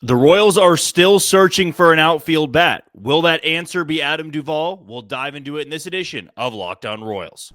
The Royals are still searching for an outfield bat. Will that answer be Adam Duvall? We'll dive into it in this edition of Locked On Royals.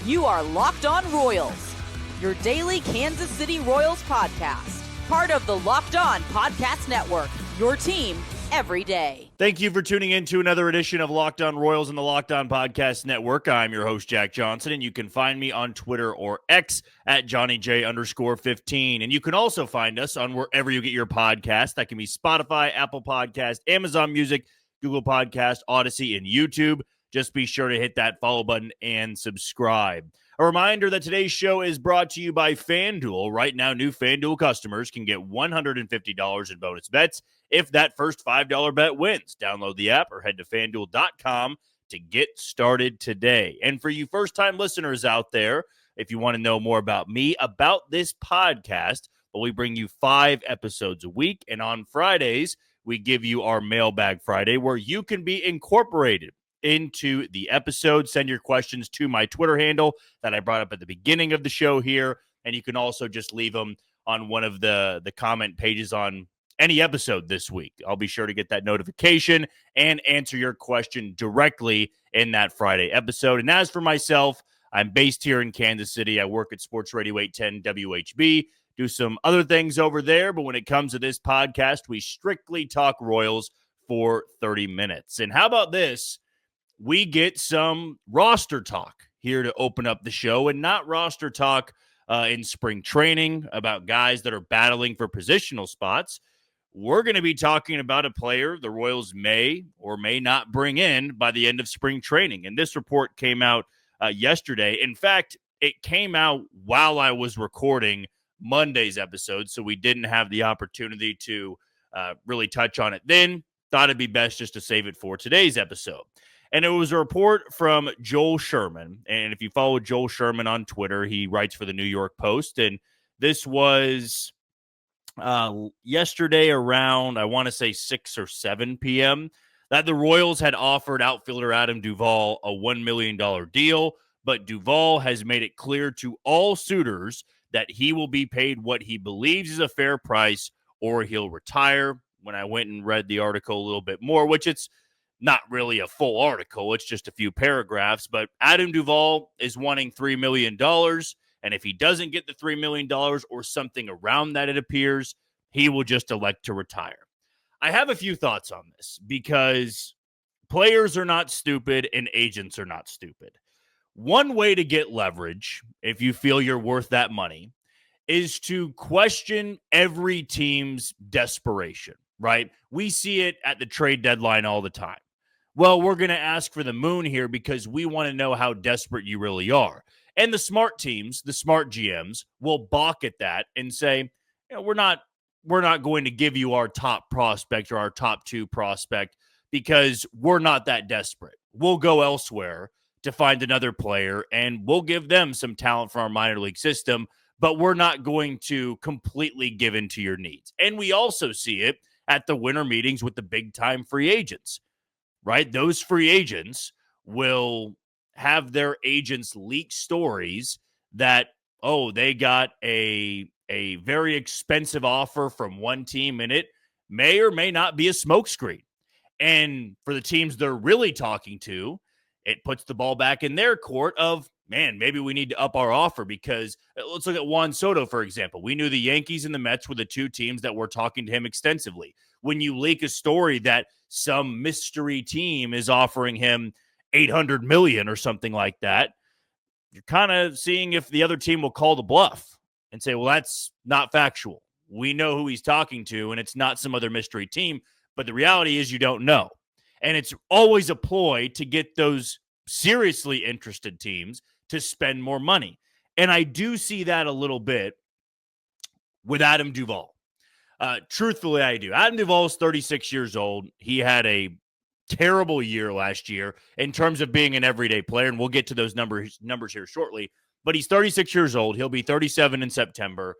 You are Locked On Royals, your daily Kansas City Royals podcast. Part of the Locked On Podcast Network, your team every day. Thank you for tuning in to another edition of Locked On Royals on the Locked On Podcast Network. I'm your host, Jack Johnson, and you can find me on Twitter or X at JohnnyJ_15. And you can also find us on wherever you get your podcast. That can be Spotify, Apple Podcast, Amazon Music, Google Podcast, Odyssey, and YouTube. Just be sure to hit that follow button and subscribe. A reminder that today's show is brought to you by FanDuel. Right now, new FanDuel customers can get $150 in bonus bets if that first $5 bet wins. Download the app or head to FanDuel.com to get started today. And for you first-time listeners out there, if you want to know more about me, about this podcast, well, we bring you 5 episodes a week. And on Fridays, we give you our Mailbag Friday, where you can be incorporated into the episode. Send your questions to my Twitter handle that I brought up at the beginning of the show here, and you can also just leave them on one of the comment pages on any episode this week. I'll be sure to get that notification and answer your question directly in that Friday episode. And as for myself, I'm based here in Kansas City. I work at Sports Radio 810 WHB, do some other things over there, but when it comes to this podcast, we strictly talk Royals for 30 minutes. And how about this? We get some roster talk here to open up the show, and not roster talk in spring training about guys that are battling for positional spots. We're going to be talking about a player the Royals may or may not bring in by the end of spring training. And this report came out yesterday. In fact, it came out while I was recording Monday's episode, so we didn't have the opportunity to really touch on it then. Thought it'd be best just to save it for today's episode. And it was a report from Joel Sherman. And if you follow Joel Sherman on Twitter, he writes for the New York Post. And this was yesterday around, I want to say 6 or 7 p.m., that the Royals had offered outfielder Adam Duvall a $1 million deal. But Duvall has made it clear to all suitors that he will be paid what he believes is a fair price or he'll retire. When I went and read the article a little bit more, which it's not really a full article, it's just a few paragraphs, but Adam Duvall is wanting $3 million, and if he doesn't get the $3 million or something around that, it appears, he will just elect to retire. I have a few thoughts on this, because players are not stupid and agents are not stupid. One way to get leverage, if you feel you're worth that money, is to question every team's desperation, right? We see it at the trade deadline all the time. Well, we're going to ask for the moon here because we want to know how desperate you really are. And the smart teams, the smart GMs, will balk at that and say, we're not going to give you our top prospect or our top 2 prospect because we're not that desperate. We'll go elsewhere to find another player, and we'll give them some talent from our minor league system, but we're not going to completely give in to your needs. And we also see it at the winter meetings with the big-time free agents. Right? Those free agents will have their agents leak stories that, they got a very expensive offer from one team, and it may or may not be a smokescreen. And for the teams they're really talking to, it puts the ball back in their court of, man, maybe we need to up our offer, because let's look at Juan Soto, for example. We knew the Yankees and the Mets were the 2 teams that were talking to him extensively. When you leak a story that some mystery team is offering him $800 million or something like that, you're kind of seeing if the other team will call the bluff and say, well, that's not factual. We know who he's talking to, and it's not some other mystery team. But the reality is you don't know. And it's always a ploy to get those seriously interested teams to spend more money. And I do see that a little bit with Adam Duvall. Truthfully, I do. Adam Duvall is 36 years old. He had a terrible year last year in terms of being an everyday player, and we'll get to those numbers here shortly. But he's 36 years old. He'll be 37 in September.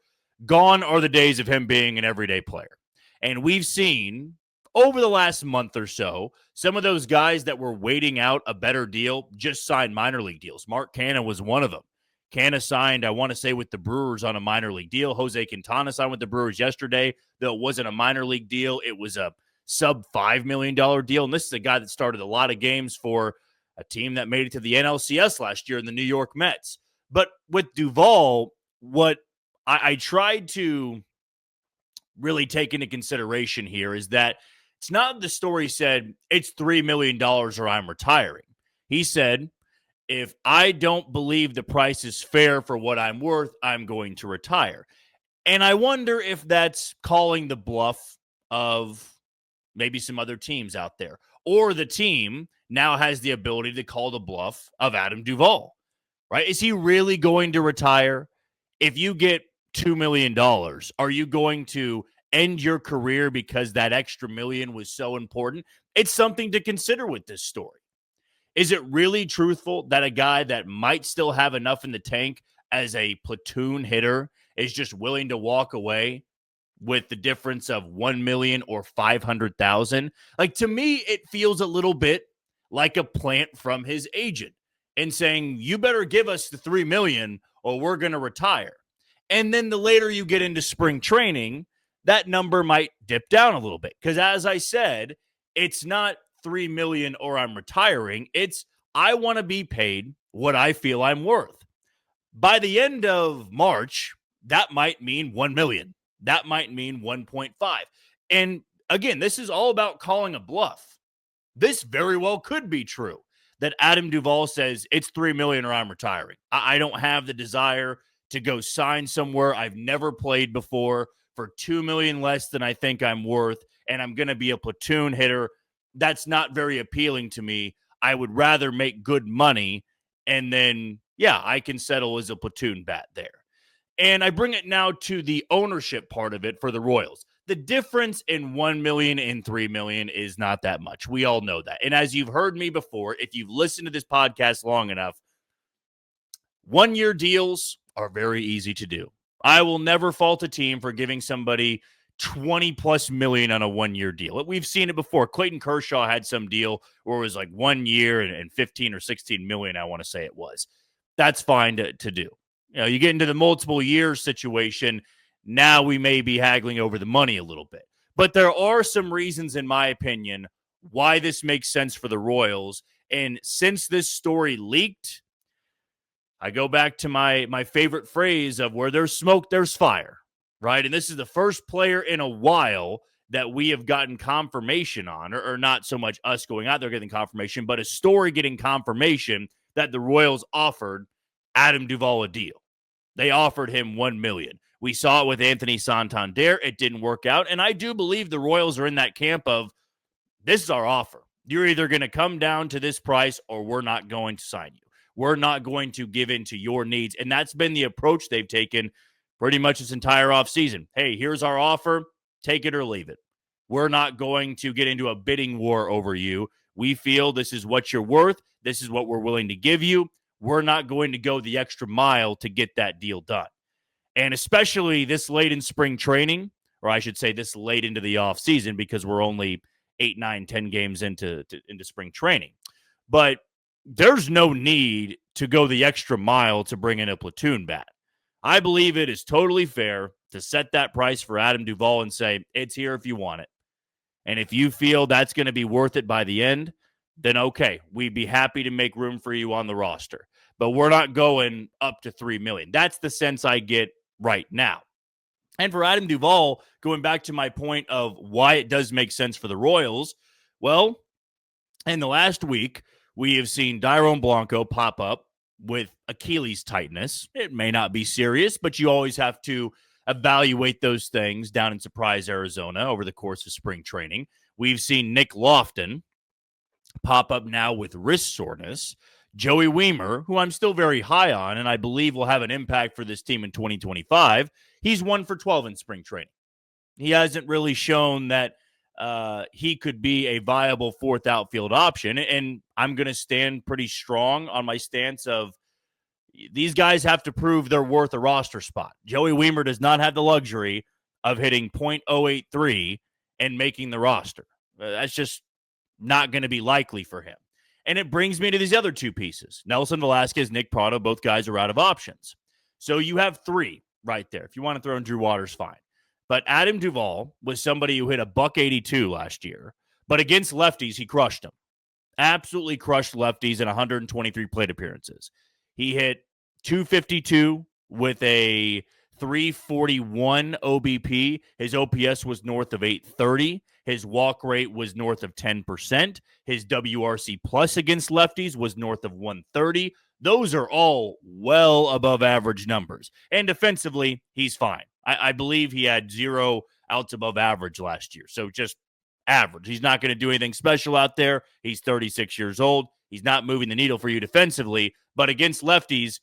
Gone are the days of him being an everyday player. And we've seen over the last month or so, some of those guys that were waiting out a better deal just signed minor league deals. Mark Canha was one of them. Canna signed, I want to say, with the Brewers on a minor league deal. Jose Quintana signed with the Brewers yesterday, though it wasn't a minor league deal. It was a sub $5 million deal. And this is a guy that started a lot of games for a team that made it to the NLCS last year in the New York Mets. But with Duvall, what I tried to really take into consideration here is that it's not the story said it's $3 million or I'm retiring. He said, if I don't believe the price is fair for what I'm worth, I'm going to retire. And I wonder if that's calling the bluff of maybe some other teams out there, or the team now has the ability to call the bluff of Adam Duvall, right? Is he really going to retire? If you get $2 million, are you going to end your career because that extra million was so important? It's something to consider with this story. Is it really truthful that a guy that might still have enough in the tank as a platoon hitter is just willing to walk away with the difference of 1 million or 500,000? Like, to me, it feels a little bit like a plant from his agent and saying, you better give us the 3 million or we're going to retire. And then the later you get into spring training, that number might dip down a little bit. Because as I said, it's not 3 million or I'm retiring. It's I want to be paid what I feel I'm worth. By the end of March, that might mean 1 million. That might mean 1.5. And again, this is all about calling a bluff. This very well could be true that Adam Duvall says it's 3 million or I'm retiring. I don't have the desire to go sign somewhere I've never played before for 2 million less than I think I'm worth, and I'm going to be a platoon hitter. That's not very appealing to me. I would rather make good money, and then, yeah, I can settle as a platoon bat there. And I bring it now to the ownership part of it for the Royals. The difference in 1 million and 3 million is not that much. We all know that. And as you've heard me before, if you've listened to this podcast long enough, 1-year deals are very easy to do. I will never fault a team for giving somebody 20 plus million on a 1-year deal. We've seen it before. Clayton Kershaw had some deal where it was like 1 year and 15 or 16 million, I want to say it was. That's fine to do. You know, you get into the multiple years situation, now we may be haggling over the money a little bit. But there are some reasons, in my opinion, why this makes sense for the Royals. And since this story leaked, I go back to my favorite phrase of where there's smoke, there's fire, right? And this is the first player in a while that we have gotten confirmation on, or not so much us going out there getting confirmation, but a story getting confirmation that the Royals offered Adam Duvall a deal. They offered him 1 million. We saw it with Anthony Santander. It didn't work out. And I do believe the Royals are in that camp of, this is our offer. You're either going to come down to this price or we're not going to sign you. We're not going to give in to your needs. And that's been the approach they've taken pretty much this entire offseason. Hey, here's our offer. Take it or leave it. We're not going to get into a bidding war over you. We feel this is what you're worth. This is what we're willing to give you. We're not going to go the extra mile to get that deal done. And especially this late in spring training, or I should say this late into the offseason, because we're only 8, 9, 10 games into spring training. But there's no need to go the extra mile to bring in a platoon bat. I believe it is totally fair to set that price for Adam Duvall and say, it's here if you want it. And if you feel that's going to be worth it by the end, then okay, we'd be happy to make room for you on the roster. But we're not going up to 3 million. That's the sense I get right now. And for Adam Duvall, going back to my point of why it does make sense for the Royals, well, in the last week, we have seen Dairon Blanco pop up with Achilles tightness. It may not be serious, but you always have to evaluate those things down in Surprise, Arizona over the course of spring training. We've seen Nick Lofton pop up now with wrist soreness. Joey Wiemer, who I'm still very high on and I believe will have an impact for this team in 2025, he's 1 for 12 in spring training. He hasn't really shown that he could be a viable fourth outfield option. And I'm going to stand pretty strong on my stance of these guys have to prove they're worth a roster spot. Joey Wiemer does not have the luxury of hitting .083 and making the roster. That's just not going to be likely for him. And it brings me to these other two pieces. Nelson Velasquez, Nick Prado, both guys are out of options. So you have three right there. If you want to throw in Drew Waters, fine. But Adam Duvall was somebody who hit a $182 last year. But against lefties, he crushed them. Absolutely crushed lefties in 123 plate appearances. He hit 252 with a 341 OBP. His OPS was north of 830. His walk rate was north of 10%. His WRC plus against lefties was north of 130. Those are all well above average numbers. And defensively, he's fine. I believe he had 0 outs above average last year. So just average. He's not going to do anything special out there. He's 36 years old. He's not moving the needle for you defensively. But against lefties,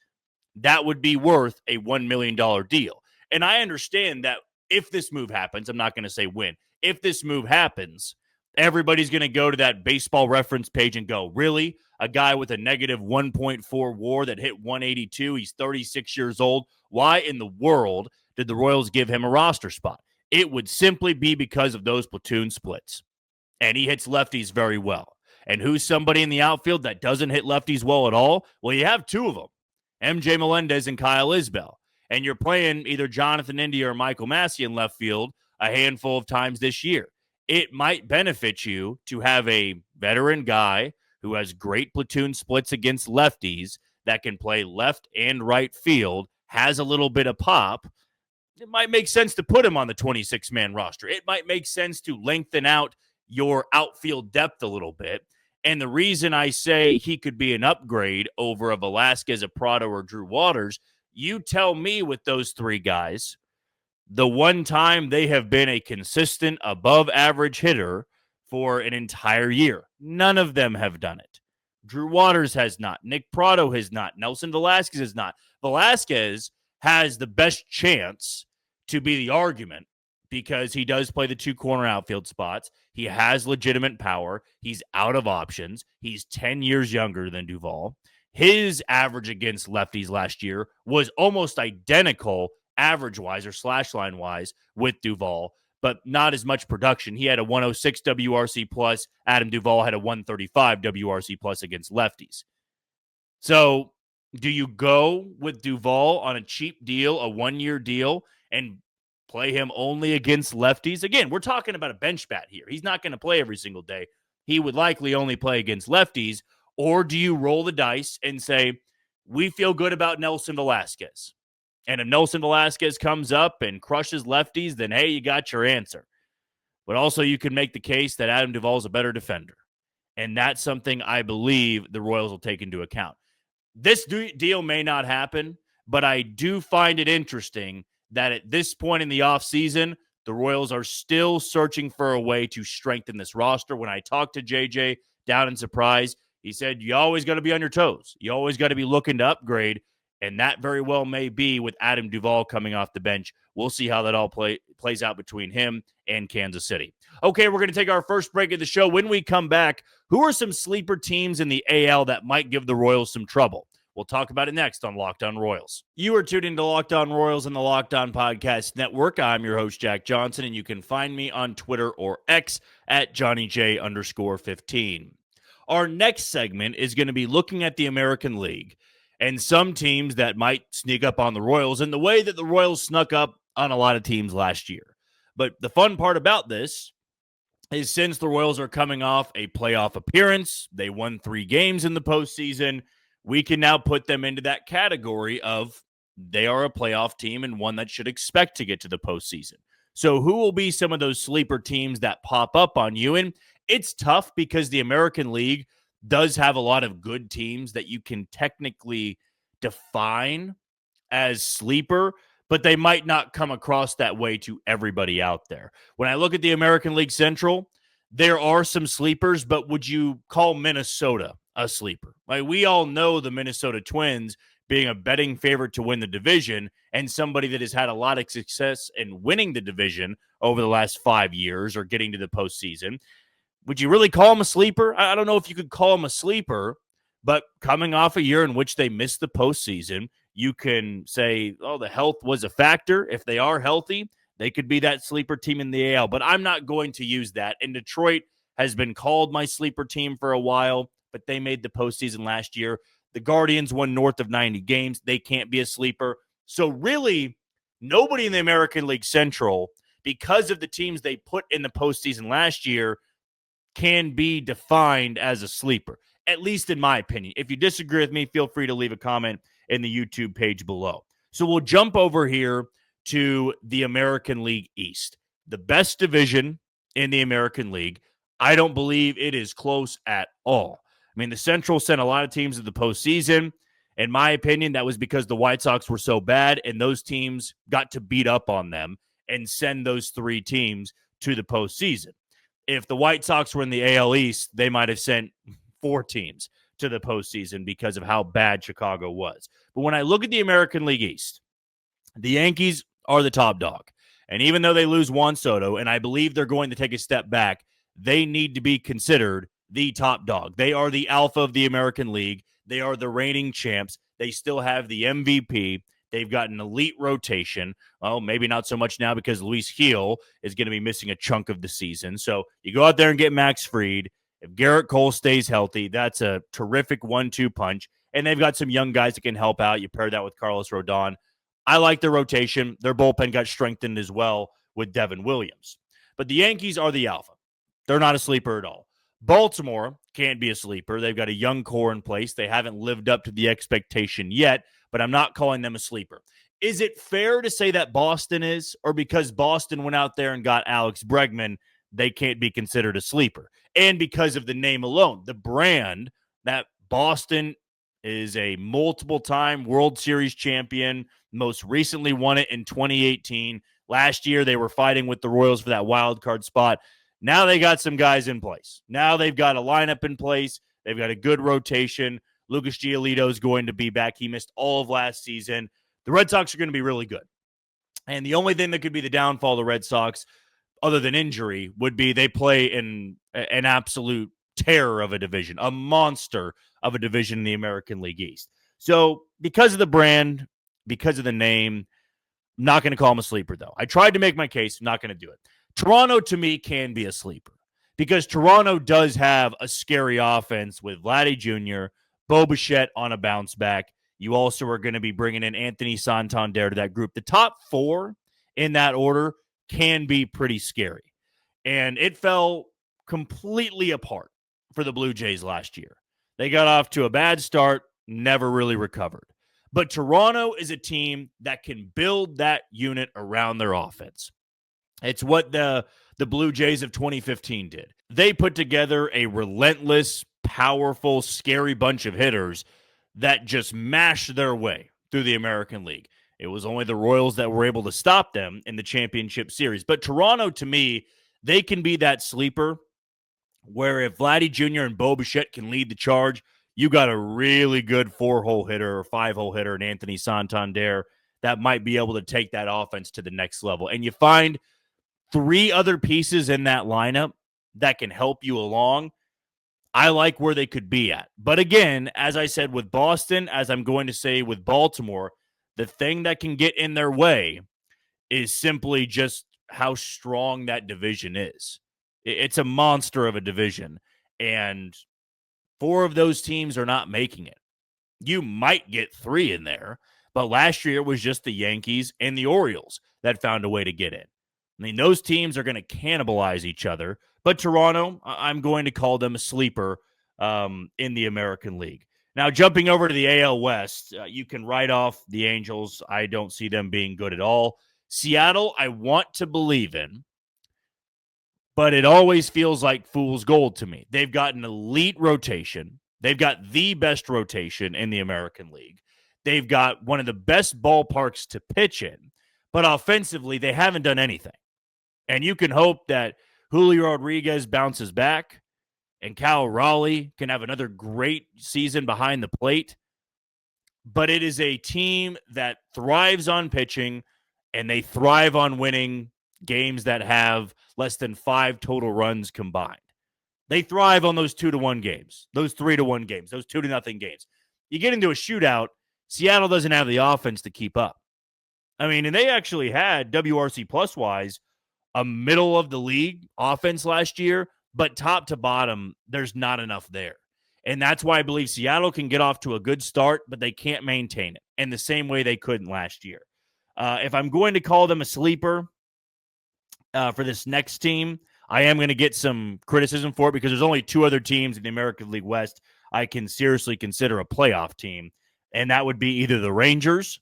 that would be worth a $1 million deal. And I understand that if this move happens, I'm not going to say when. If this move happens, everybody's going to go to that baseball reference page and go, really? A guy with a negative 1.4 WAR that hit 182, he's 36 years old. Why in the world did the Royals give him a roster spot? It would simply be because of those platoon splits. And he hits lefties very well. And who's somebody in the outfield that doesn't hit lefties well at all? Well, you have two of them, MJ Melendez and Kyle Isbell. And you're playing either Jonathan India or Michael Massey in left field a handful of times this year. It might benefit you to have a veteran guy who has great platoon splits against lefties that can play left and right field, has a little bit of pop. It might make sense to put him on the 26-man roster. It might make sense to lengthen out your outfield depth a little bit. And the reason I say he could be an upgrade over a Velasquez, a Prado, or Drew Waters, you tell me with those three guys, the one time they have been a consistent above-average hitter for an entire year. None of them have done it. Drew Waters has not. Nick Prado has not. Nelson Velasquez has not. Velasquez has the best chance to be the argument because he does play the two corner outfield spots. He has legitimate power. He's out of options. He's 10 years younger than Duvall. His average against lefties last year was almost identical average-wise or slash line-wise with Duvall, but not as much production. He had a 106 WRC plus. Adam Duvall had a 135 WRC plus against lefties. So do you go with Duvall on a cheap deal, a one-year deal, and play him only against lefties? Again, we're talking about a bench bat here. He's not going to play every single day. He would likely only play against lefties. Or do you roll the dice and say, we feel good about Nelson Velasquez? And if Nelson Velasquez comes up and crushes lefties, then, hey, you got your answer. But also you can make the case that Adam Duvall is a better defender. And that's something I believe the Royals will take into account. This deal may not happen, but I do find it interesting that at this point in the offseason, the Royals are still searching for a way to strengthen this roster. When I talked to JJ down in Surprise, he said, you always got to be on your toes. You always got to be looking to upgrade, and that very well may be with Adam Duvall coming off the bench. We'll see how that all plays out between him and Kansas City. Okay, we're going to take our first break of the show. When we come back, who are some sleeper teams in the AL that might give the Royals some trouble? We'll talk about it next on Locked On Royals. You are tuned into Locked On Royals and the Locked On Podcast Network. I'm your host, Jack Johnson, and you can find me on Twitter or X at JohnnyJ_15. Our next segment is going to be looking at the American League and some teams that might sneak up on the Royals in the way that the Royals snuck up on a lot of teams last year. But the fun part about this is since the Royals are coming off a playoff appearance, they won 3 games in the postseason, we can now put them into that category of they are a playoff team and one that should expect to get to the postseason. So who will be some of those sleeper teams that pop up on you? And it's tough because the American League does have a lot of good teams that you can technically define as sleeper, but they might not come across that way to everybody out there. When I look at the American League Central, there are some sleepers, but would you call Minnesota a sleeper? Like, we all know the Minnesota Twins being a betting favorite to win the division and somebody that has had a lot of success in winning the division over the last 5 years or getting to the postseason. Would you really call them a sleeper? I don't know if you could call them a sleeper, but coming off a year in which they missed the postseason, you can say, oh, the health was a factor. If they are healthy, they could be that sleeper team in the AL, but I'm not going to use that. And Detroit has been called my sleeper team for a while, but they made the postseason last year. The Guardians won north of 90 games. They can't be a sleeper. So really, nobody in the American League Central, because of the teams they put in the postseason last year, can be defined as a sleeper, at least in my opinion. If you disagree with me, feel free to leave a comment in the YouTube page below. So we'll jump over here to the American League East, the best division in the American League. I don't believe it is close at all. I mean, the Central sent a lot of teams to the postseason. In my opinion, that was because the White Sox were so bad, and those teams got to beat up on them and send those three teams to the postseason. If the White Sox were in the AL East, they might have sent 4 teams to the postseason because of how bad Chicago was. But when I look at the American League East, the Yankees are the top dog. And even though they lose Juan Soto, and I believe they're going to take a step back, they need to be considered the top dog. They are the alpha of the American League. They are the reigning champs. They still have the MVP. They've got an elite rotation. Well, maybe not so much now because Luis Gil is going to be missing a chunk of the season. So you go out there and get Max Fried. If Garrett Cole stays healthy, that's a terrific 1-2 punch. And they've got some young guys that can help out. You pair that with Carlos Rodon. I like their rotation. Their bullpen got strengthened as well with Devin Williams. But the Yankees are the alpha. They're not a sleeper at all. Baltimore can't be a sleeper. They've got a young core in place. They haven't lived up to the expectation yet, but I'm not calling them a sleeper. Is it fair to say that Boston is, or because Boston went out there and got Alex Bregman, they can't be considered a sleeper? And because of the name alone, the brand, that Boston is a multiple-time World Series champion, most recently won it in 2018. Last year, they were fighting with the Royals for that wild card spot. Now they got some guys in place. Now they've got a lineup in place. They've got a good rotation. Lucas Giolito is going to be back. He missed all of last season. The Red Sox are going to be really good. And the only thing that could be the downfall of the Red Sox, other than injury, would be they play in an absolute terror of a division, a monster of a division in the American League East. So because of the brand, because of the name, I'm not going to call them a sleeper, though. I tried to make my case. I'm not going to do it. Toronto, to me, can be a sleeper because Toronto does have a scary offense with Vladdy Jr., Bo Bichette on a bounce back. You also are going to be bringing in Anthony Santander to that group. The top 4 in that order can be pretty scary. And it fell completely apart for the Blue Jays last year. They got off to a bad start, never really recovered. But Toronto is a team that can build that unit around their offense. It's what the Blue Jays of 2015 did. They put together a relentless, powerful, scary bunch of hitters that just mashed their way through the American League. It was only the Royals that were able to stop them in the championship series. But Toronto, to me, they can be that sleeper where if Vladdy Jr. and Bo Bichette can lead the charge, you got a really good 4-hole hitter or 5-hole hitter in Anthony Santander that might be able to take that offense to the next level. And you find 3 other pieces in that lineup that can help you along. I like where they could be at. But again, as I said with Boston, as I'm going to say with Baltimore, the thing that can get in their way is simply just how strong that division is. It's a monster of a division, and 4 of those teams are not making it. You might get 3 in there, but last year it was just the Yankees and the Orioles that found a way to get in. I mean, those teams are going to cannibalize each other, but Toronto, I'm going to call them a sleeper in the American League. Now, jumping over to the AL West, you can write off the Angels. I don't see them being good at all. Seattle, I want to believe in, but it always feels like fool's gold to me. They've got an elite rotation. They've got the best rotation in the American League. They've got one of the best ballparks to pitch in, but offensively, they haven't done anything. And you can hope that Julio Rodriguez bounces back and Cal Raleigh can have another great season behind the plate. But it is a team that thrives on pitching, and they thrive on winning games that have less than 5 total runs combined. They thrive on those 2-1 games, those 3-1 games, those 2-0 games. You get into a shootout, Seattle doesn't have the offense to keep up. I mean, and they actually had WRC plus wise a middle of the league offense last year, but top to bottom, there's not enough there. And that's why I believe Seattle can get off to a good start, but they can't maintain it in the same way they couldn't last year. If I'm going to call them a sleeper for this next team, I am going to get some criticism for it because there's only two other teams in the American League West I can seriously consider a playoff team, and that would be either the Rangers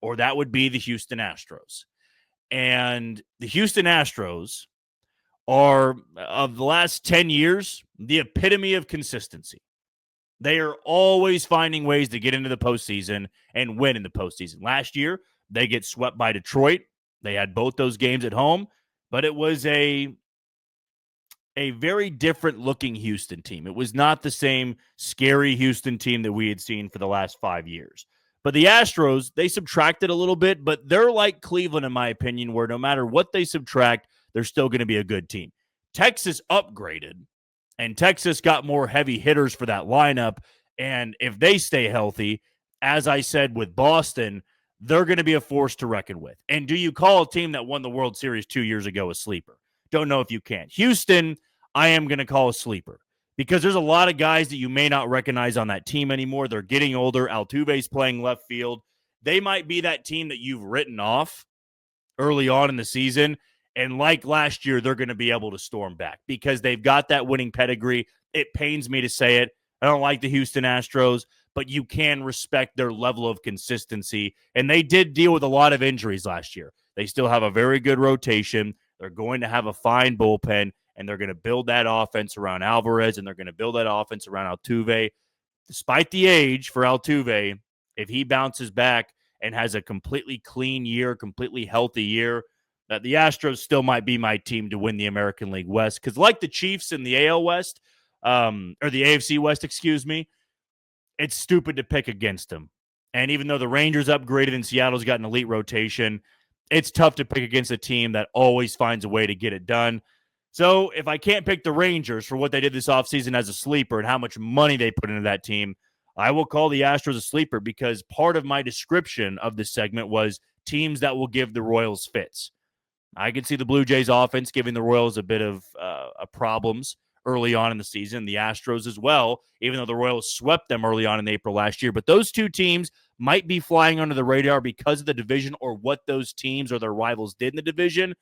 or that would be the Houston Astros. And the Houston Astros are, of the last 10 years, the epitome of consistency. They are always finding ways to get into the postseason and win in the postseason. Last year, they get swept by Detroit. They had both those games at home, but it was a very different looking Houston team. It was not the same scary Houston team that we had seen for the last 5 years. But the Astros, they subtracted a little bit, but they're like Cleveland, in my opinion, where no matter what they subtract, they're still going to be a good team. Texas upgraded, and Texas got more heavy hitters for that lineup. And if they stay healthy, as I said with Boston, they're going to be a force to reckon with. And do you call a team that won the World Series 2 years ago a sleeper? Don't know if you can. Houston, I am going to call a sleeper because there's a lot of guys that you may not recognize on that team anymore. They're getting older. Altuve's playing left field. They might be that team that you've written off early on in the season. And like last year, they're going to be able to storm back because they've got that winning pedigree. It pains me to say it. I don't like the Houston Astros, but you can respect their level of consistency. And they did deal with a lot of injuries last year. They still have a very good rotation. They're going to have a fine bullpen, and they're going to build that offense around Alvarez, and they're going to build that offense around Altuve. Despite the age for Altuve, if he bounces back and has a completely clean year, completely healthy year, that the Astros still might be my team to win the American League West. Because like the Chiefs in the AL West, or the AFC West, excuse me, it's stupid to pick against them. And even though the Rangers upgraded and Seattle's got an elite rotation, it's tough to pick against a team that always finds a way to get it done. So if I can't pick the Rangers for what they did this offseason as a sleeper and how much money they put into that team, I will call the Astros a sleeper because part of my description of this segment was teams that will give the Royals fits. I can see the Blue Jays offense giving the Royals a bit of problems early on in the season. The Astros as well, even though the Royals swept them early on in April last year. But those two teams might be flying under the radar because of the division or what those teams or their rivals did in the division.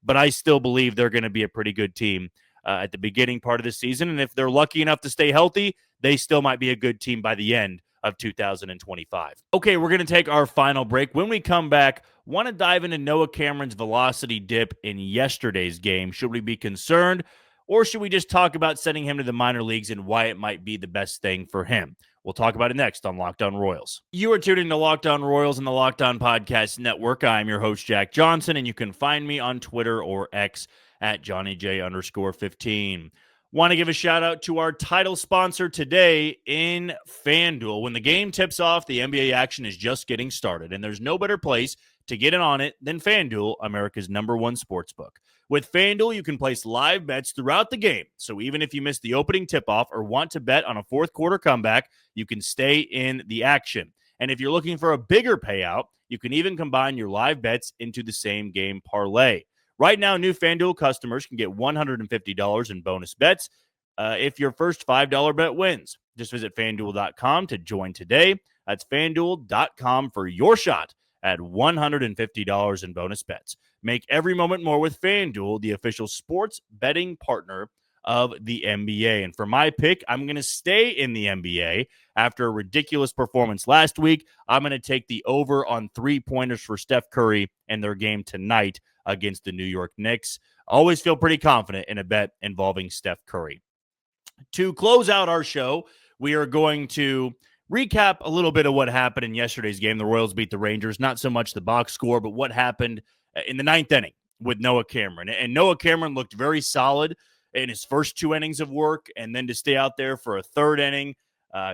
But I still believe they're going to be a pretty good team at the beginning part of the season. And if they're lucky enough to stay healthy, they still might be a good team by the end of 2025. Okay, we're going to take our final break. When we come back, want to dive into Noah Cameron's velocity dip in yesterday's game. Should we be concerned, or should we just talk about sending him to the minor leagues and why it might be the best thing for him? We'll talk about it next on Locked On Royals. You are tuned into Locked On Royals and the Locked On Podcast Network. I'm your host, Jack Johnson, and you can find me on Twitter or X at JohnnyJ_15. Want to give a shout out to our title sponsor today in FanDuel. When the game tips off, the NBA action is just getting started, and there's no better place to get in on it than FanDuel, America's #1 sportsbook. With FanDuel, you can place live bets throughout the game, so even if you miss the opening tip-off or want to bet on a fourth quarter comeback, you can stay in the action. And if you're looking for a bigger payout, you can even combine your live bets into the same game parlay. Right now, new FanDuel customers can get $150 in bonus bets if your first $5 bet wins. Just visit FanDuel.com to join today. That's FanDuel.com for your shot at $150 in bonus bets. Make every moment more with FanDuel, the official sports betting partner of the NBA. And for my pick, I'm going to stay in the NBA. After a ridiculous performance last week, I'm going to take the over on 3-pointers for Steph Curry and their game tonight against the New York Knicks. Always feel pretty confident in a bet involving Steph Curry. To close out our show, we are going to recap a little bit of what happened in yesterday's game. The Royals beat the Rangers, not so much the box score, but what happened in the ninth inning with Noah Cameron. And Noah Cameron looked very solid in his first 2 innings of work, and then to stay out there for a third inning,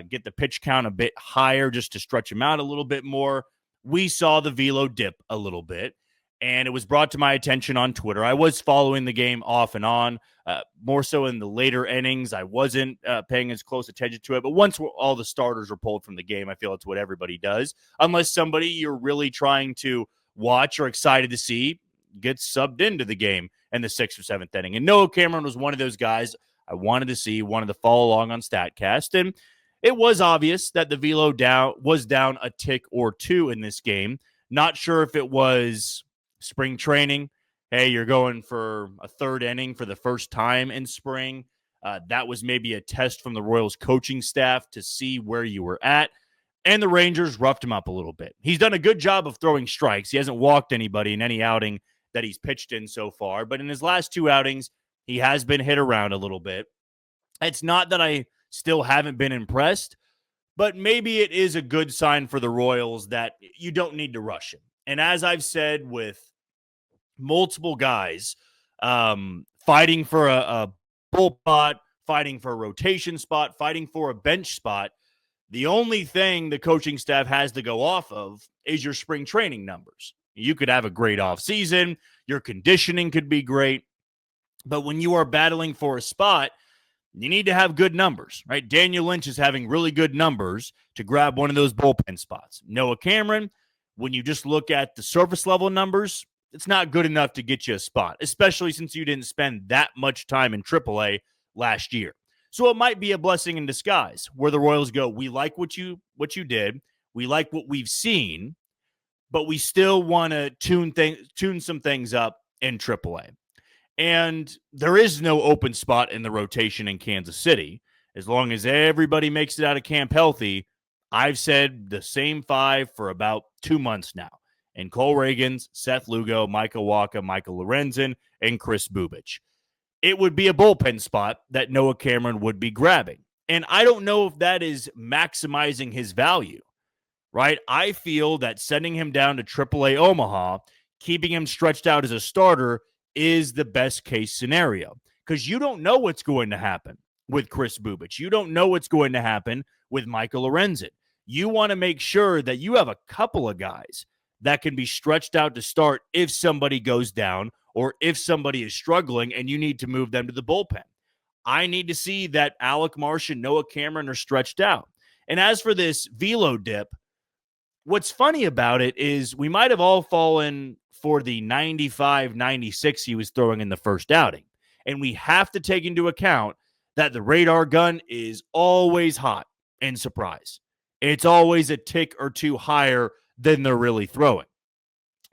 get the pitch count a bit higher just to stretch him out a little bit more. We saw the velo dip a little bit, and it was brought to my attention on Twitter. I was following the game off and on, more so in the later innings. I wasn't paying as close attention to it, but once all the starters were pulled from the game, I feel it's what everybody does, unless somebody you're really trying to watch or excited to see gets subbed into the game in the 6th or 7th inning. And Noah Cameron was one of those guys. I wanted to follow along on StatCast, and it was obvious that the velo was down a tick or two in this game. Not sure if it was spring training. Hey, you're going for a third inning for the first time in spring. That was maybe a test from the Royals coaching staff to see where you were at. And the Rangers roughed him up a little bit. He's done a good job of throwing strikes. He hasn't walked anybody in any outing that he's pitched in so far. But in his last two outings, he has been hit around a little bit. It's not that I still haven't been impressed, but maybe it is a good sign for the Royals that you don't need to rush him. And as I've said with multiple guys fighting for a bull spot, fighting for a rotation spot, fighting for a bench spot, the only thing the coaching staff has to go off of is your spring training numbers. You could have a great offseason. Your conditioning could be great. But when you are battling for a spot, you need to have good numbers, right? Daniel Lynch is having really good numbers to grab one of those bullpen spots. Noah Cameron, when you just look at the surface level numbers, it's not good enough to get you a spot, especially since you didn't spend that much time in AAA last year. So it might be a blessing in disguise where the Royals go, we like what you did. We like what we've seen, but we still want to tune some things up in AAA. And there is no open spot in the rotation in Kansas City. As long as everybody makes it out of camp healthy, I've said the same five for about 2 months now. And Cole Reagans, Seth Lugo, Michael Wacha, Michael Lorenzen, and Chris Bubich. It would be a bullpen spot that Noah Cameron would be grabbing. And I don't know if that is maximizing his value, right? I feel that sending him down to AAA Omaha, keeping him stretched out as a starter is the best case scenario because you don't know what's going to happen with Chris Bubich. You don't know what's going to happen with Michael Lorenzen. You want to make sure that you have a couple of guys that can be stretched out to start if somebody goes down or if somebody is struggling and you need to move them to the bullpen. I need to see that Alec Marsh and Noah Cameron are stretched out. And as for this velo dip, what's funny about it is we might have all fallen for the 95, 96 he was throwing in the first outing. And we have to take into account that the radar gun is always hot in surprise. It's always a tick or two higher than they're really throwing.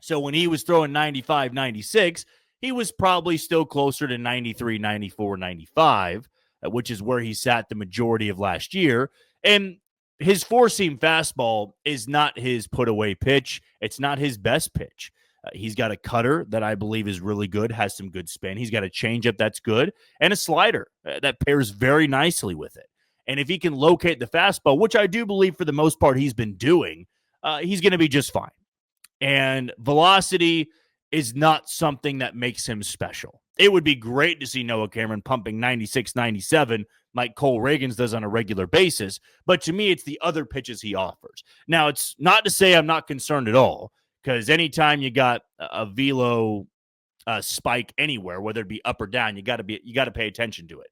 So when he was throwing 95, 96, he was probably still closer to 93, 94, 95, which is where he sat the majority of last year. And his four-seam fastball is not his put-away pitch. It's not his best pitch. He's got a cutter that I believe is really good, has some good spin. He's got a changeup that's good, and a slider that pairs very nicely with it. And if he can locate the fastball, which I do believe for the most part he's been doing, he's going to be just fine. And velocity is not something that makes him special. It would be great to see Noah Cameron pumping 96, 97 like Cole Reagans does on a regular basis. But to me, it's the other pitches he offers. Now, it's not to say I'm not concerned at all, because anytime you got a velo spike anywhere, whether it be up or down, you got to pay attention to it.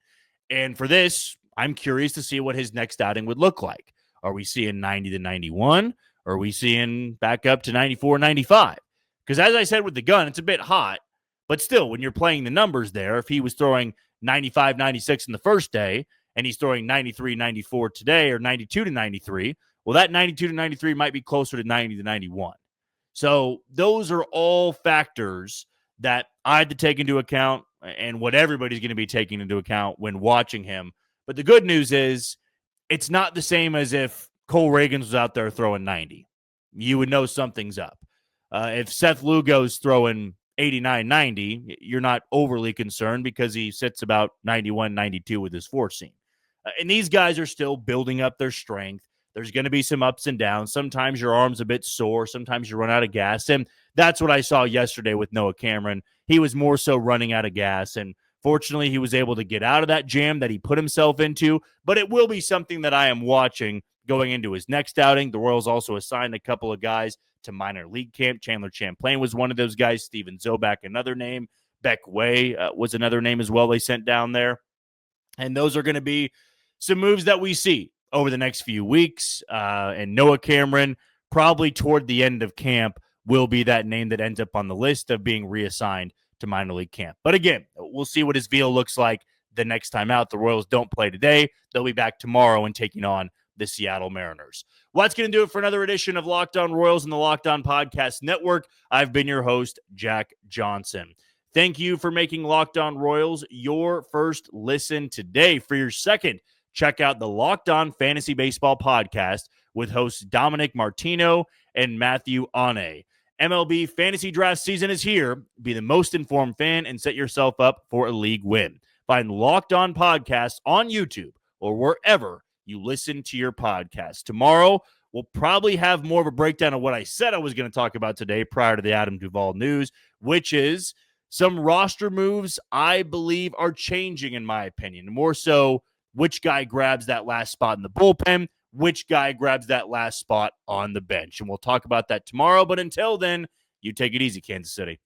And for this, I'm curious to see what his next outing would look like. Are we seeing 90 to 91? Or are we seeing back up to 94, 95? Because as I said with the gun, it's a bit hot. But still, when you're playing the numbers there, if he was throwing 95, 96 in the first day, and he's throwing 93, 94 today, or 92 to 93, well, that 92 to 93 might be closer to 90 to 91. So those are all factors that I had to take into account and what everybody's going to be taking into account when watching him. But the good news is it's not the same as if Cole Reagans was out there throwing 90. You would know something's up. If Seth Lugo's throwing 89, 90, you're not overly concerned because he sits about 91, 92 with his four seam. And these guys are still building up their strength. There's going to be some ups and downs. Sometimes your arm's a bit sore. Sometimes you run out of gas. And that's what I saw yesterday with Noah Cameron. He was more so running out of gas. And fortunately, he was able to get out of that jam that he put himself into. But it will be something that I am watching going into his next outing. The Royals also assigned a couple of guys to minor league camp. Chandler Champlain was one of those guys. Steven Zobak, another name. Beck Way was another name as well they sent down there. And those are going to be some moves that we see over the next few weeks. And Noah Cameron, probably toward the end of camp, will be that name that ends up on the list of being reassigned to minor league camp. But again, we'll see what his velo looks like the next time out. The Royals don't play today. They'll be back tomorrow and taking on the Seattle Mariners. Well, that's going to do it for another edition of Locked On Royals and the Locked On Podcast Network. I've been your host, Jack Johnson. Thank you for making Locked On Royals your first listen today. For your second, check out the Locked On Fantasy Baseball Podcast with hosts Dominic Martino and Matthew Ane. MLB fantasy draft season is here. Be the most informed fan and set yourself up for a league win. Find Locked On Podcasts on YouTube or wherever you listen to your podcast. Tomorrow, we'll probably have more of a breakdown of what I said I was going to talk about today prior to the Adam Duvall news, which is some roster moves I believe are changing, in my opinion. More so, which guy grabs that last spot in the bullpen, which guy grabs that last spot on the bench. And we'll talk about that tomorrow. But until then, you take it easy, Kansas City.